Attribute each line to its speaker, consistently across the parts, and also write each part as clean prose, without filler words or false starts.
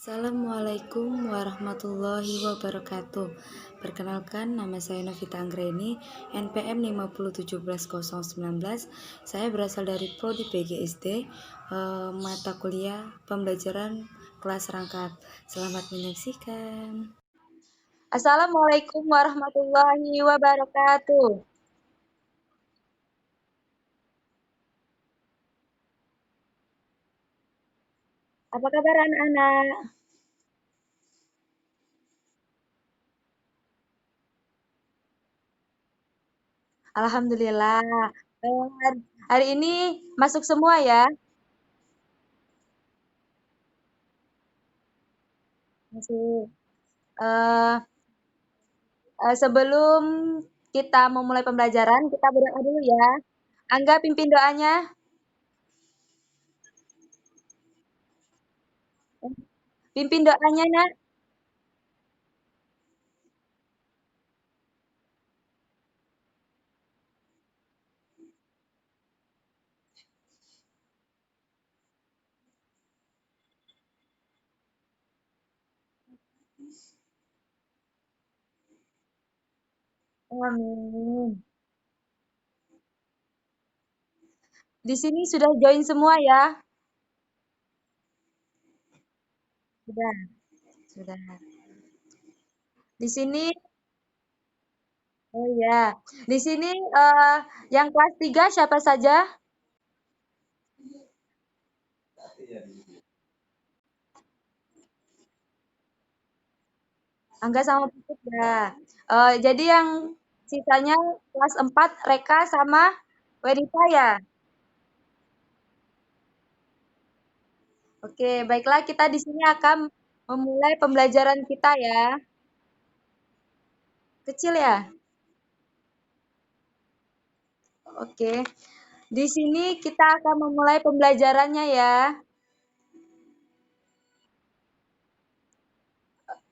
Speaker 1: Assalamualaikum warahmatullahi wabarakatuh. Perkenalkan, nama saya Novita Anggreni, NPM 5717019. Saya berasal dari Prodi PGSD, mata kuliah pembelajaran kelas rangkap. Selamat menyaksikan.
Speaker 2: Assalamualaikum warahmatullahi wabarakatuh. Apa kabar anak-anak? Alhamdulillah. Hari ini masuk semua ya? Masuk. Eh, Sebelum kita memulai pembelajaran, kita berdoa dulu ya. Angga pimpin doanya. Pimpin doanya, Nak. Amin. Di sini sudah join semua ya? Sudah, sudah. Di sini, oh ya, di sini yang kelas 3 siapa saja? Angga sama Puput ya. Jadi yang sisanya kelas 4 Reka sama Werita ya. Oke, baiklah kita di sini akan memulai pembelajaran kita ya. Kecil ya? Oke. Di sini kita akan memulai pembelajarannya ya.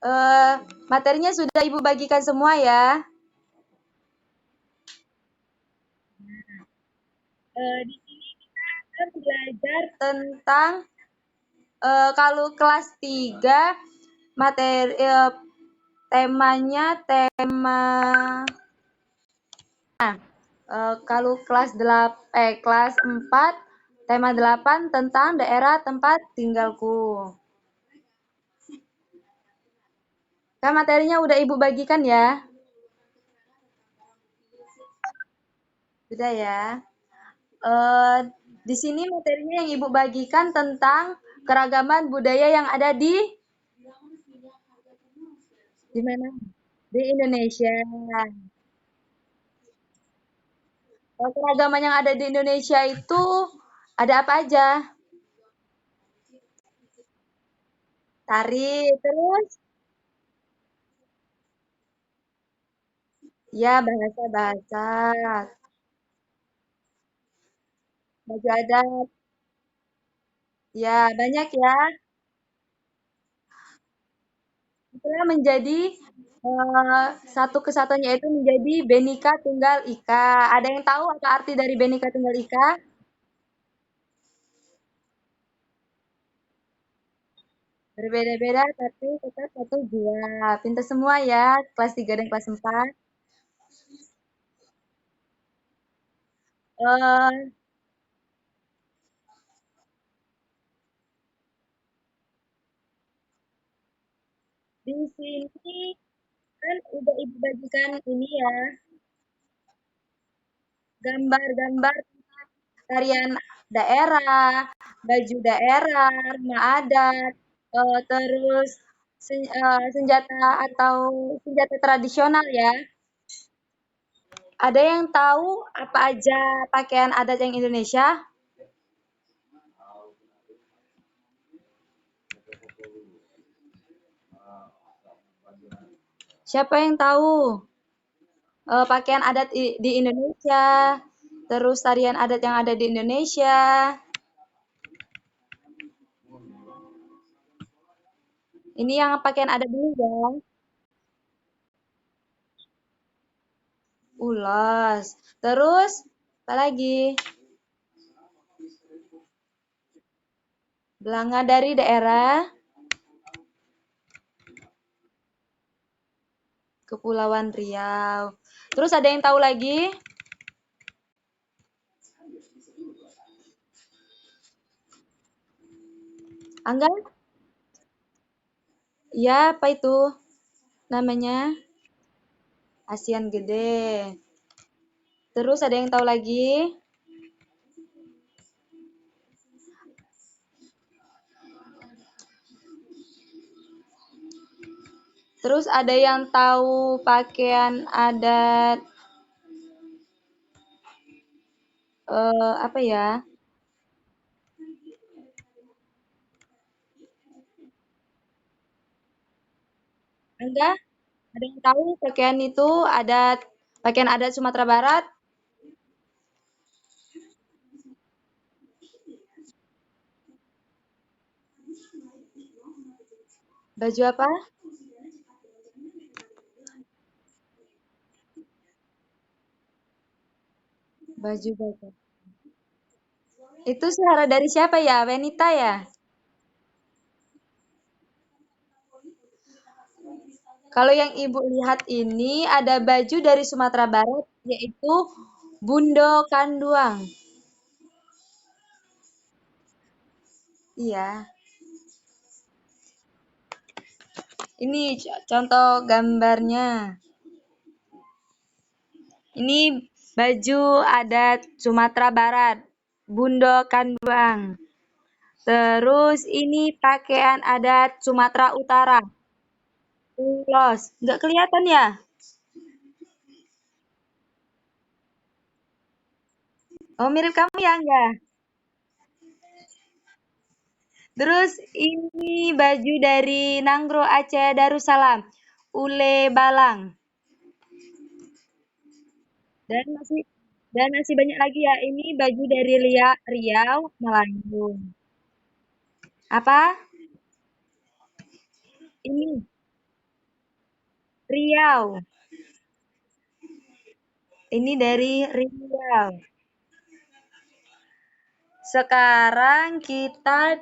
Speaker 2: Eh, Materinya sudah Ibu bagikan semua ya. Di sini kita akan belajar tentang kalau kelas 3 materi temanya tema kalau kelas 4 tema 8 tentang daerah tempat tinggalku. Kan materinya udah Ibu bagikan ya? Sudah ya. Eh, di sini materinya yang Ibu bagikan tentang keragaman budaya yang ada di mana? Di Indonesia. Keragaman yang ada di Indonesia itu ada apa aja? Tari, terus ya bahasa-bahasa, baju adat, ya banyak ya. Itulah menjadi satu kesatuannya itu menjadi Bhinneka Tunggal Ika. Ada yang tahu apa arti dari Bhinneka Tunggal Ika? Berbeda-beda tapi tetap satu jua. Pintar semua ya, kelas 3 dan kelas 4. Eh, di sini kan udah Ibu bagikan ini ya, gambar-gambar tarian daerah, baju daerah, rumah adat, terus senjata atau senjata tradisional ya. Ada yang tahu apa aja pakaian adat yang Indonesia? Siapa yang tahu pakaian adat di Indonesia? Terus tarian adat yang ada di Indonesia? Ini yang pakaian adat dulu ya. Ulas. Terus apa lagi? Belanga dari daerah Kepulauan Riau. Terus ada yang tahu lagi? Angga? Ya, apa itu namanya? ASEAN Gede. Terus ada yang tahu lagi? Terus ada yang tahu pakaian adat apa ya? Angga, ada yang tahu pakaian itu adat pakaian adat Sumatera Barat? Baju apa? Baju batik. Itu suara dari siapa ya? Wenita ya? Kalau yang Ibu lihat ini ada baju dari Sumatera Barat yaitu Bundo Kanduang. Iya, ini contoh gambarnya. Ini baju adat Sumatera Barat, Bundo Kanduang. Terus ini pakaian adat Sumatera Utara, Ulos. Nggak kelihatan ya? Oh, mirip kamu ya, enggak? Terus ini baju dari Nanggro Aceh Darussalam, Ule Balang. Dan masih banyak lagi ya. Ini baju dari Riau, Melayu. Apa? Ini Riau. Ini dari Riau. Sekarang kita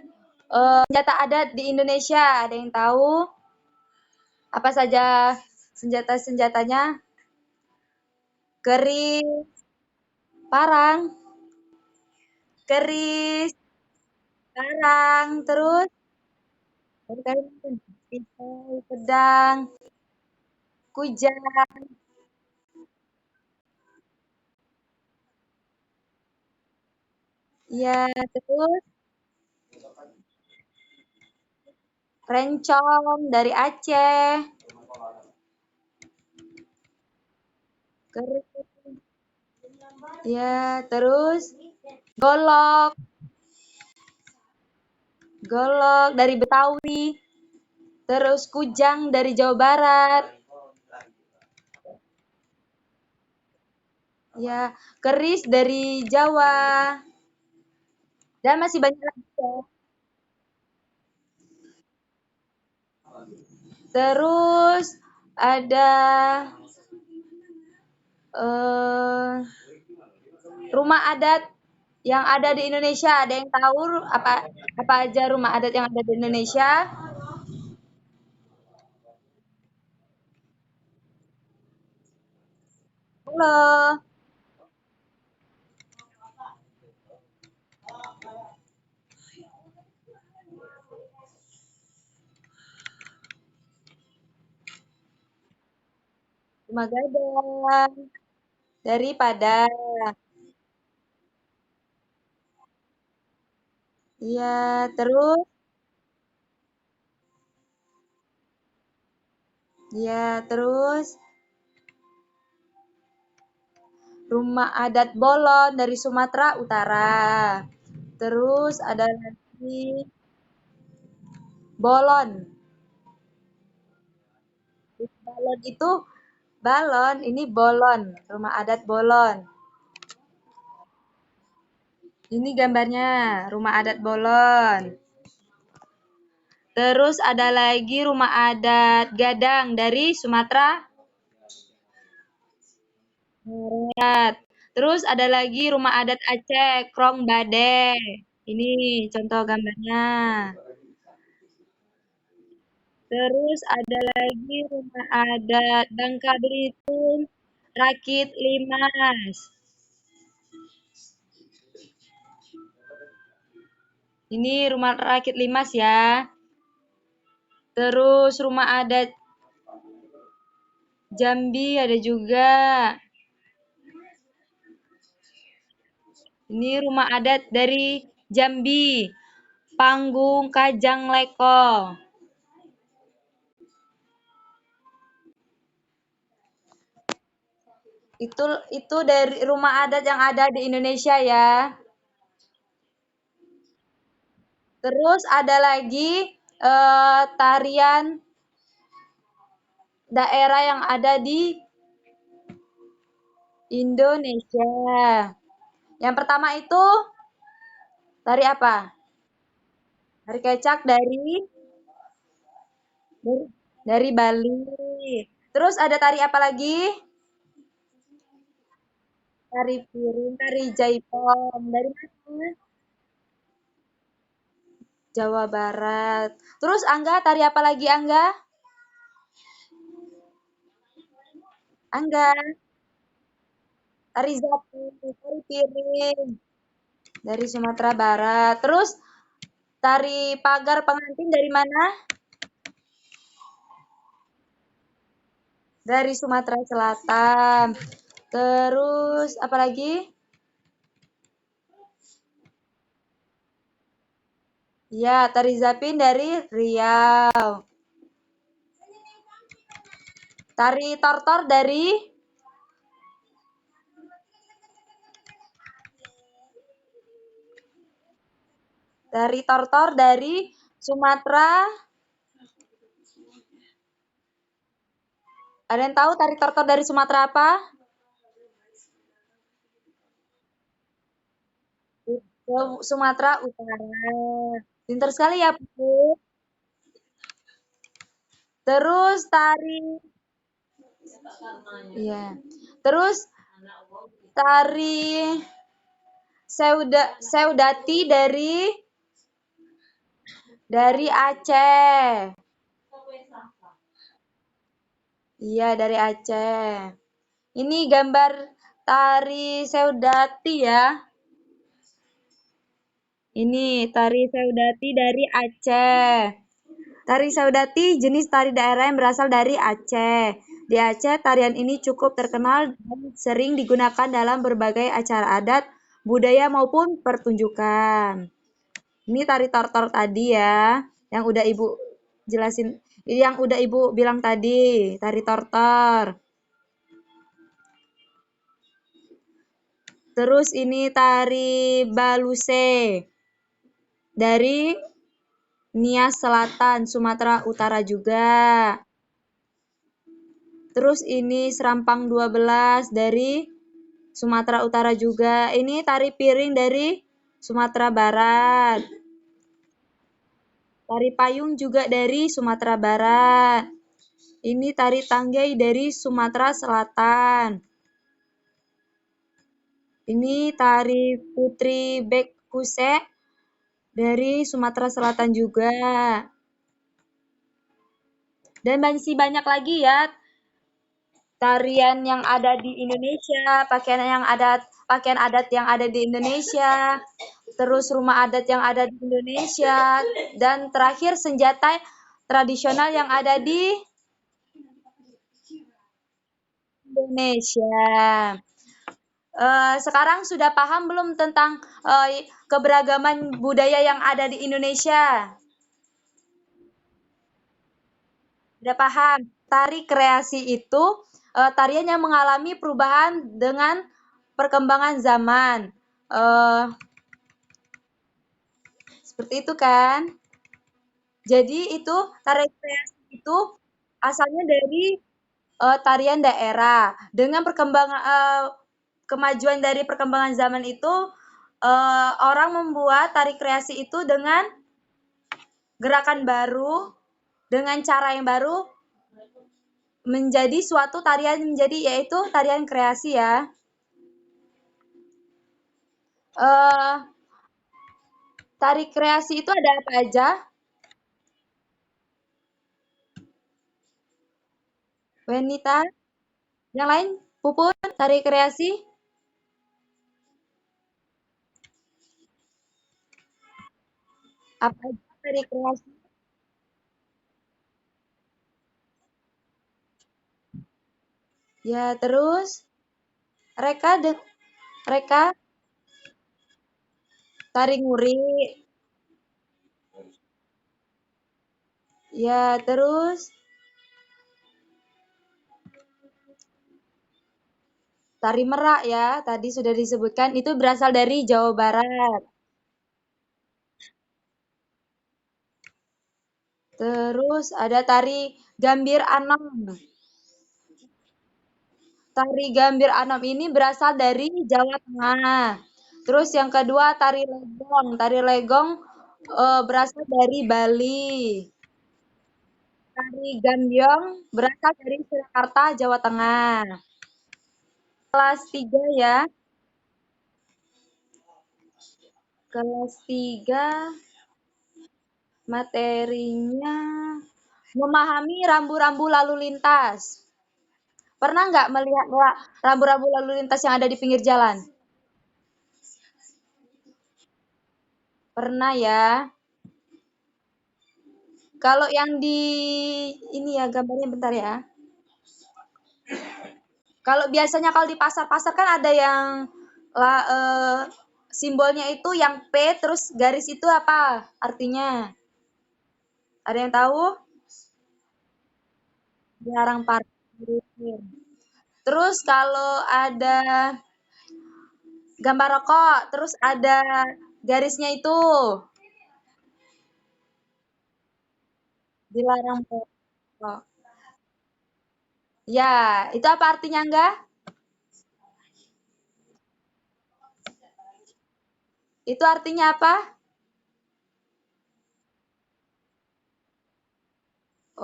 Speaker 2: senjata adat di Indonesia. Ada yang tahu apa saja senjata-senjatanya? Keris, parang, keris, parang, terus pisau, pedang, kujang, ya terus rencong dari Aceh, keris, ya terus golok, golok dari Betawi, terus kujang dari Jawa Barat, ya keris dari Jawa, dan masih banyak lagi ya. Terus ada eh, rumah adat yang ada di Indonesia. Ada yang tahu apa apa aja rumah adat yang ada di Indonesia? Halo, rumah gadang daripada iya terus iya terus rumah adat Bolon dari Sumatera Utara. Terus ada lagi Bolon. Balon itu balon, ini bolon, rumah adat Bolon. Ini gambarnya, rumah adat Bolon. Terus ada lagi rumah adat Gadang dari Sumatera Barat. Terus ada lagi rumah adat Aceh, Krong Bade. Ini contoh gambarnya. Terus ada lagi rumah adat Bangka Belitung, Rakit Limas. Ini rumah Rakit Limas ya. Terus rumah adat Jambi ada juga. Ini rumah adat dari Jambi, Panggung Kajang Leko. Itu dari rumah adat yang ada di Indonesia ya. Terus ada lagi tarian daerah yang ada di Indonesia. Yang pertama itu tari apa? Tari kecak dari Bali. Terus ada tari apa lagi? Tari piring, tari jaipong. Dari mana? Jawa Barat. Terus Angga, tari apa lagi Angga? Angga, tari zapu, tari piring. Dari Sumatera Barat. Terus tari pagar pengantin dari mana? Dari Sumatera Selatan. Terus apa lagi? Ya, tari zapin dari Riau. Tari tortor dari Sumatera. Ada yang tahu tari tortor dari Sumatera apa? Sumatera Utara. Pintar sekali ya, Bu. Terus tari, ya. Terus tari Seudati dari Aceh. Iya, dari Aceh. Ini gambar tari Seudati ya. Ini tari Seudati dari Aceh. Tari Saudati jenis tari daerah yang berasal dari Aceh. Di Aceh, tarian ini cukup terkenal dan sering digunakan dalam berbagai acara adat, budaya maupun pertunjukan. Ini tari tortor tadi ya, yang udah Ibu jelasin, yang udah Ibu bilang tadi, tari tortor. Terus ini tari baluse dari Nias Selatan, Sumatera Utara juga. Terus ini Serampang 12 dari Sumatera Utara juga. Ini tari piring dari Sumatera Barat. Tari payung juga dari Sumatera Barat. Ini tari tanggai dari Sumatera Selatan. Ini tari putri Bekuse dari Sumatera Selatan juga. Dan masih banyak lagi ya tarian yang ada di Indonesia, pakaian adat yang ada di Indonesia, terus rumah adat yang ada di Indonesia, dan terakhir senjata tradisional yang ada di Indonesia. Sekarang sudah paham belum tentang keberagaman budaya yang ada di Indonesia? Sudah paham. Tari kreasi itu tarian yang mengalami perubahan dengan perkembangan zaman. Seperti itu kan? Jadi itu tari kreasi itu asalnya dari tarian daerah. Dengan kemajuan dari perkembangan zaman itu, orang membuat tari kreasi itu dengan gerakan baru, dengan cara yang baru, menjadi suatu tarian yaitu tarian kreasi ya. Tari kreasi itu ada apa aja? Wenita, yang lain? Puput, tari kreasi? Apa aja tari kreasi? Ya, terus Reka, Reka, tari nguri. Ya, terus tari merak ya, tadi sudah disebutkan itu berasal dari Jawa Barat. Terus ada tari Gambir Anom. Tari Gambir Anom ini berasal dari Jawa Tengah. Terus yang kedua tari legong. Tari legong berasal dari Bali. Tari Gambyong berasal dari Surakarta, Jawa Tengah. Kelas 3 ya. Kelas 3 materinya memahami rambu-rambu lalu lintas. Pernah nggak melihat rambu-rambu lalu lintas yang ada di pinggir jalan? Pernah ya. Kalau yang di ini ya gambarnya bentar ya. Kalau biasanya kalau di pasar-pasar kan ada yang la- eh, simbolnya itu yang P terus garis itu apa artinya? Ada yang tahu? Dilarang parkir. Terus kalau ada gambar rokok, terus ada garisnya itu dilarang merokok. Ya, itu apa artinya enggak? Itu artinya apa?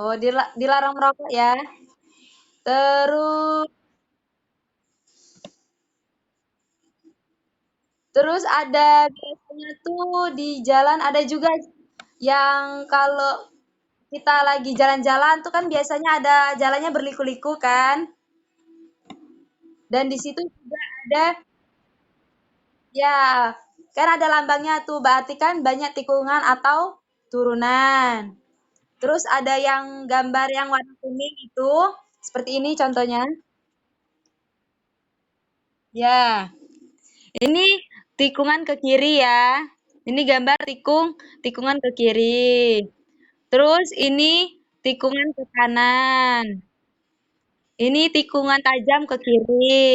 Speaker 2: Oh, dilarang merokok ya. Terus terus ada biasanya tuh di jalan ada juga yang kalau kita lagi jalan-jalan tuh kan biasanya ada jalannya berliku-liku kan. Dan di situ juga ada ya, kan ada lambangnya tuh berarti kan banyak tikungan atau turunan. Terus ada yang gambar yang warna kuning itu seperti ini contohnya. Ya, ini tikungan ke kiri ya. Ini gambar tikungan ke kiri. Terus ini tikungan ke kanan. Ini tikungan tajam ke kiri.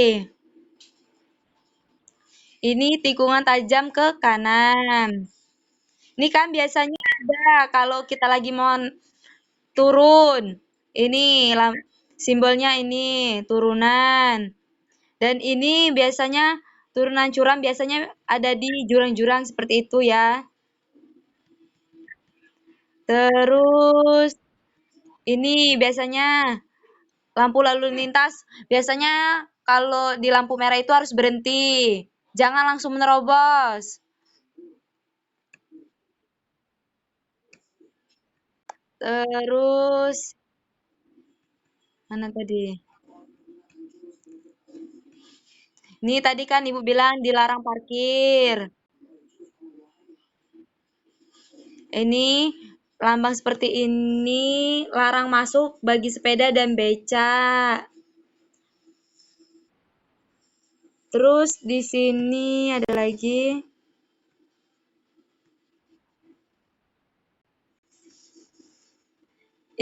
Speaker 2: Ini tikungan tajam ke kanan. Ini kan biasanya ada kalau kita lagi mau turun. Ini simbolnya ini turunan. Dan ini biasanya turunan curam biasanya ada di jurang-jurang seperti itu ya. Terus ini biasanya lampu lalu lintas biasanya kalau di lampu merah itu harus berhenti. Jangan langsung menerobos. Terus mana tadi? Ini tadi kan Ibu bilang dilarang parkir. Ini lambang seperti ini larang masuk bagi sepeda dan beca. Terus di sini ada lagi.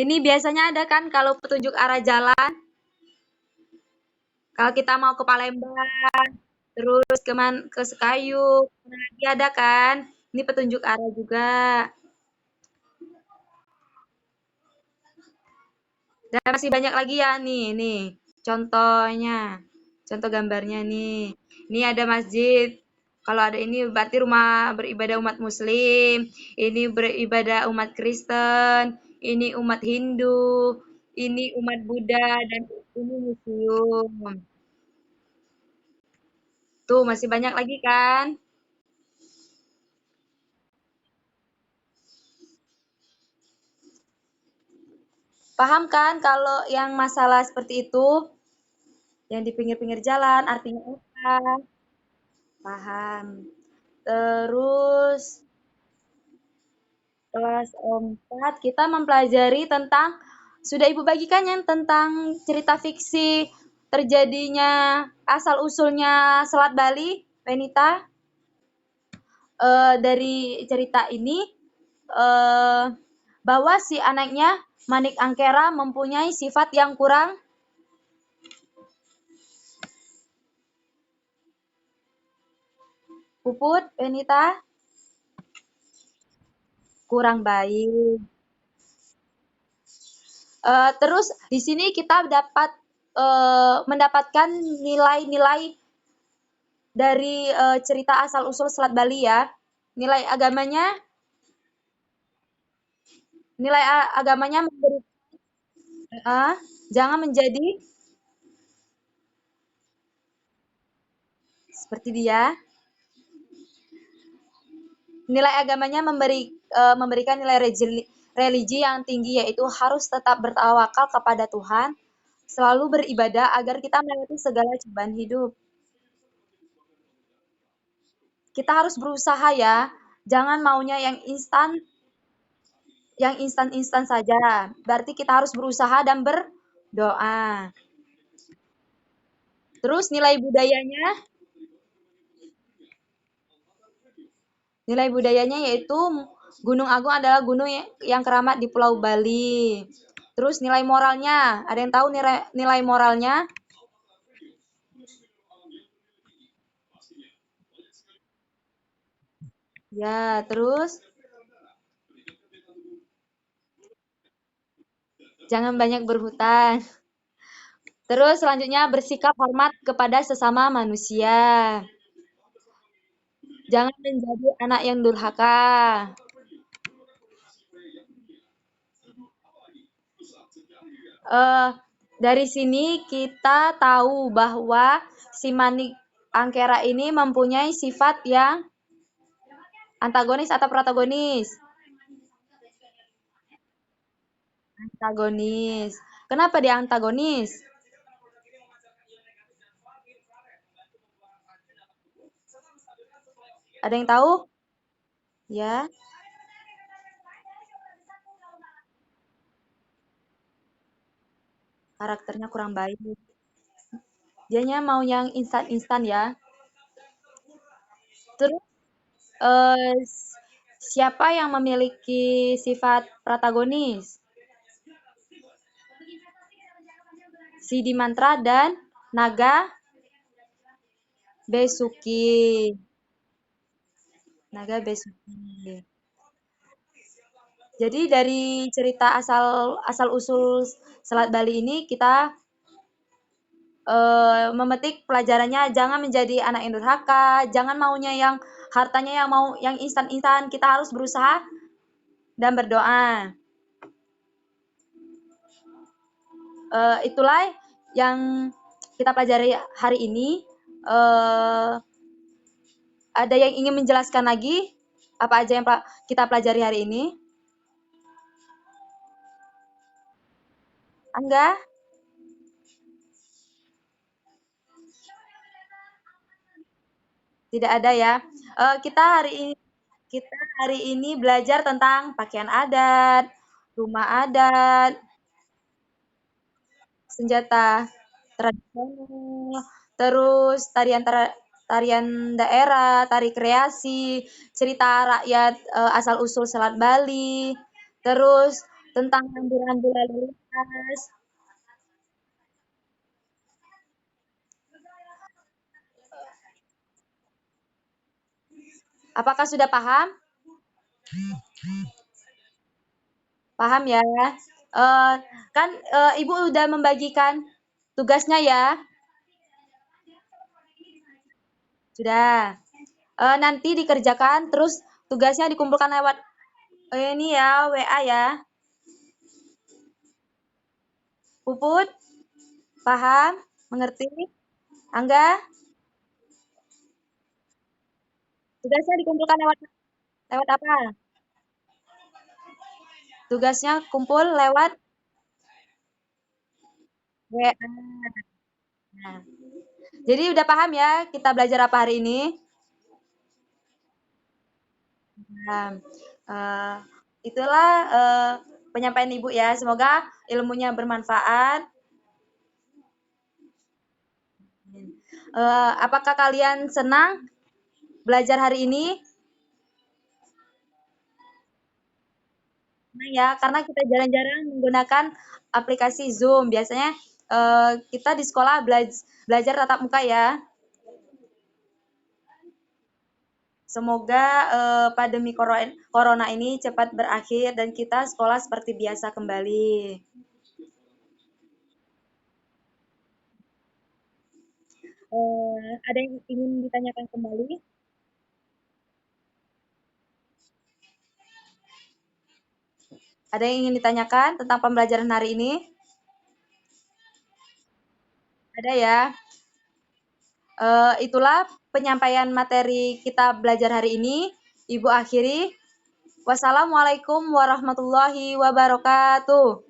Speaker 2: Ini biasanya ada kan kalau petunjuk arah jalan, kalau kita mau ke Palembang, terus ke Sekayu, kemana lagi ada kan? Ini petunjuk arah juga. Dan masih banyak lagi ya nih contohnya, contoh gambarnya nih. Ini ada masjid. Kalau ada ini berarti rumah beribadah umat Muslim, ini beribadah umat Kristen, ini umat Hindu, ini umat Buddha, dan ini museum. Tuh masih banyak lagi kan? Paham kan kalau yang masalah seperti itu, yang di pinggir-pinggir jalan artinya apa? Paham. Terus kelas 4 kita mempelajari tentang sudah Ibu bagikan yang tentang cerita fiksi terjadinya asal-usulnya Selat Bali, Benita. Dari cerita ini eh, bahwa si anaknya Manik Angkera mempunyai sifat yang kurang puput, Benita, kurang baik. Terus di sini kita dapat mendapatkan nilai-nilai dari cerita asal usul Selat Bali ya. Nilai agamanya, nilai agamanya memberi, uh, jangan menjadi seperti dia. Nilai agamanya memberikan nilai religi yang tinggi yaitu harus tetap bertawakal kepada Tuhan, selalu beribadah agar kita melewati segala cobaan hidup. Kita harus berusaha ya, jangan maunya yang instan-instan saja. Berarti kita harus berusaha dan berdoa. Terus nilai budayanya yaitu Gunung Agung adalah gunung yang keramat di Pulau Bali. Terus nilai moralnya, ada yang tahu nilai moralnya? Ya, terus jangan banyak berhutang. Terus selanjutnya bersikap hormat kepada sesama manusia. Jangan menjadi anak yang durhaka. Eh, dari sini kita tahu bahwa si Manik Angkera ini mempunyai sifat yang antagonis atau protagonis. Antagonis. Kenapa dia antagonis? Ada yang tahu? Ya, karakternya kurang baik. Dianya mau yang instan-instan ya. Terus eh, siapa yang memiliki sifat protagonis? Sidi Mantra dan Naga Besuki. Naga Besuki. Jadi dari cerita asal usul Selat Bali ini kita memetik pelajarannya jangan menjadi anak yang durhaka, jangan maunya yang hartanya yang mau yang instan-instan, kita harus berusaha dan berdoa. Itulah yang kita pelajari hari ini. Ada yang ingin menjelaskan lagi apa aja yang kita pelajari hari ini? Angga? Tidak ada ya. Kita hari ini belajar tentang pakaian adat, rumah adat, senjata tradisional, terus tarian daerah, tari kreasi, cerita rakyat asal usul Selat Bali, terus tentang rambu-rambu lalu lintas. Apakah sudah paham? Paham ya? Eh, kan Ibu udah membagikan tugasnya ya? Sudah. Nanti dikerjakan, terus tugasnya dikumpulkan lewat ini ya, WA ya. Puput, paham? Mengerti? Angga, tugasnya dikumpulkan lewat lewat apa? Tugasnya kumpul lewat WA. Nah, jadi udah paham ya kita belajar apa hari ini? Nah, eh, itulah penyampaian Ibu ya. Semoga ilmunya bermanfaat. Apakah kalian senang belajar hari ini? Senang ya, karena kita jarang-jarang menggunakan aplikasi Zoom. Biasanya kita di sekolah belajar tatap muka ya. Semoga pandemi corona ini cepat berakhir dan kita sekolah seperti biasa kembali. Ada yang ingin ditanyakan kembali? Ada yang ingin ditanyakan tentang pembelajaran hari ini? Ada ya. Itulah penyampaian materi kita belajar hari ini. Ibu akhiri. Wassalamualaikum warahmatullahi wabarakatuh.